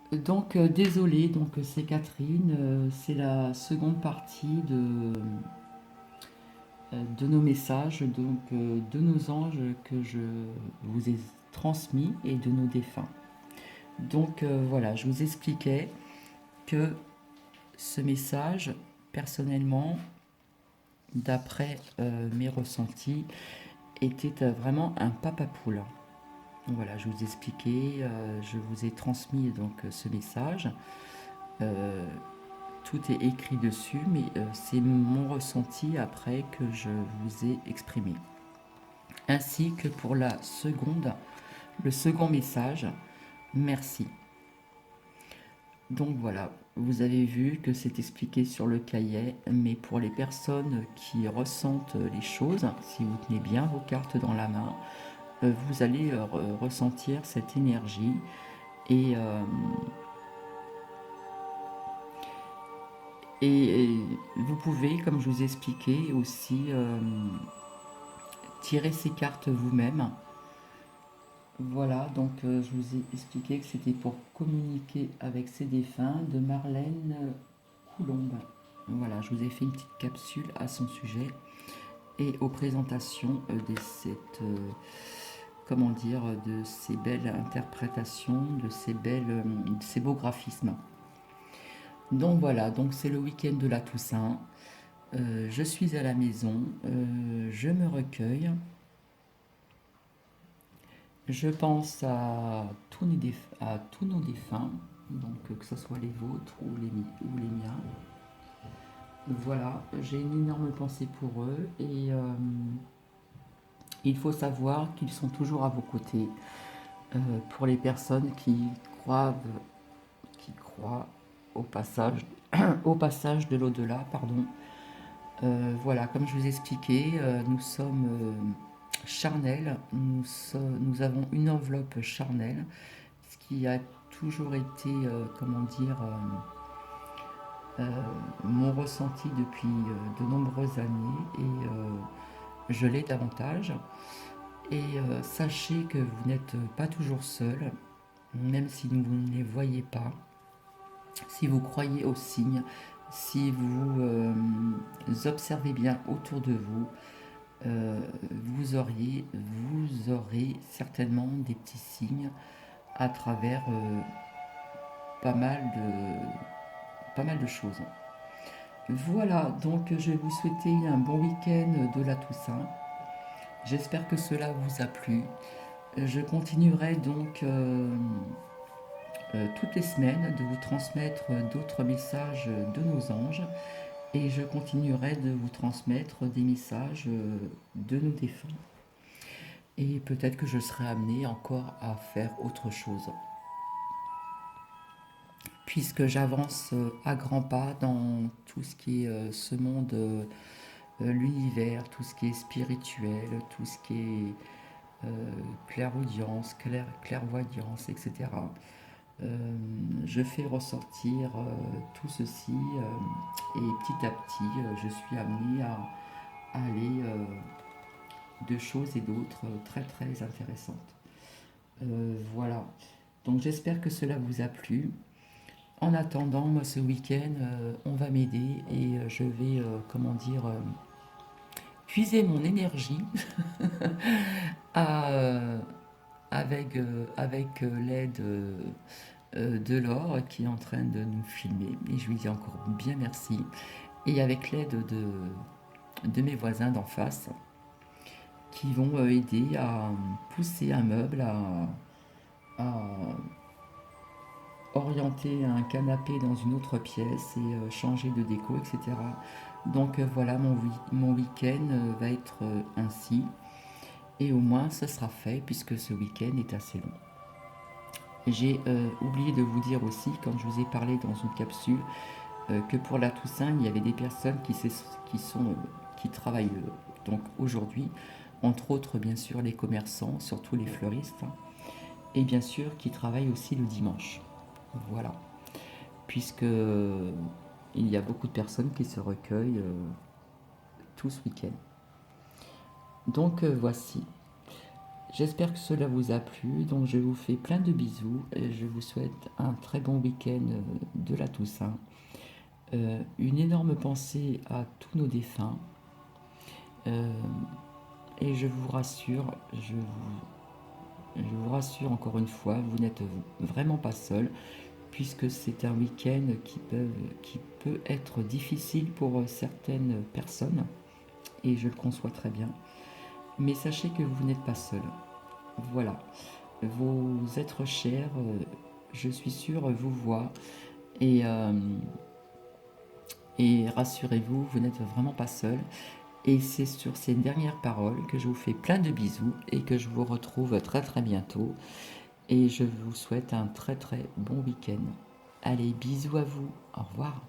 Désolée, c'est Catherine, c'est la seconde partie de nos messages, de nos anges que je vous ai transmis et de nos défunts. Voilà, je vous expliquais que ce message, personnellement, d'après mes ressentis, était vraiment un papapoule. Voilà, je vous expliquais, je vous ai transmis ce message. Euh, Tout est écrit dessus, mais c'est mon ressenti après que je vous ai exprimé. Ainsi que pour le second message, merci. Donc voilà, vous avez vu que c'est expliqué sur le cahier, mais pour les personnes qui ressentent les choses, si vous tenez bien vos cartes dans la main, vous allez ressentir cette énergie et, euh, et vous pouvez, comme je vous ai expliqué, aussi tirer ces cartes vous-même. Voilà, je vous ai expliqué que c'était pour communiquer avec ses défunts de Marlène Coulombe. Voilà, je vous ai fait une petite capsule à son sujet et aux présentations comment dire, de ces belles interprétations, de ces beaux graphismes. Donc voilà, donc c'est le week-end de la Toussaint. Je suis à la maison, je me recueille, je pense à tous nos défunts, que ce soit les vôtres ou les miens. Voilà, j'ai une énorme pensée pour eux et il faut savoir qu'ils sont toujours à vos côtés. Pour les personnes qui croient au passage, au passage de l'au-delà, pardon. Voilà, comme je vous expliquais, nous sommes charnels, nous avons une enveloppe charnelle, ce qui a toujours été, comment dire, mon ressenti depuis de nombreuses années et je l'ai davantage. Et sachez que vous n'êtes pas toujours seul, même si vous ne les voyez pas. Si vous croyez aux signes, si vous observez bien autour de vous, euh, vous aurez certainement des petits signes à travers pas mal pas mal de choses. Voilà, donc je vais vous souhaiter un bon week-end de la Toussaint. J'espère que cela vous a plu. Je continuerai toutes les semaines de vous transmettre d'autres messages de nos anges et je continuerai de vous transmettre des messages de nos défunts. Et peut-être que je serai amené encore à faire autre chose. Puisque j'avance à grands pas dans tout ce qui est ce monde, l'univers, tout ce qui est spirituel, tout ce qui est clairaudience, clairvoyance, etc. Je fais ressortir tout ceci et petit à petit, je suis amené à aller de choses et d'autres très très intéressantes. Voilà. Donc j'espère que cela vous a plu. En attendant, moi ce week-end, on va m'aider et je vais, comment dire, puiser mon énergie à, avec l'aide de Laure qui est en train de nous filmer. Et je lui dis encore bien merci. Et avec l'aide de mes voisins d'en face qui vont aider à pousser un meuble, à orienter un canapé dans une autre pièce et changer de déco, etc. Voilà, mon week-end va être ainsi. Et au moins, ça sera fait puisque ce week-end est assez long. J'ai oublié de vous dire aussi, quand je vous ai parlé dans une capsule, que pour la Toussaint, il y avait des personnes qui travaillent donc aujourd'hui, entre autres bien sûr les commerçants, surtout les fleuristes, hein, et bien sûr qui travaillent aussi le dimanche. Voilà, puisque il y a beaucoup de personnes qui se recueillent tout ce week-end. Voici. J'espère que cela vous a plu, donc je vous fais plein de bisous et je vous souhaite un très bon week-end de la Toussaint. Une énorme pensée à tous nos défunts. Euh, et je vous rassure, je vous rassure encore une fois, vous n'êtes vraiment pas seul, puisque c'est un week-end qui peut être difficile pour certaines personnes, et je le conçois très bien. Mais sachez que vous n'êtes pas seul. Voilà. Vos êtres chers, je suis sûre, vous voient. Et, euh, et rassurez-vous, vous n'êtes vraiment pas seul. Et c'est sur ces dernières paroles que je vous fais plein de bisous et que je vous retrouve très très bientôt. Et je vous souhaite un très très bon week-end. Allez, bisous à vous. Au revoir.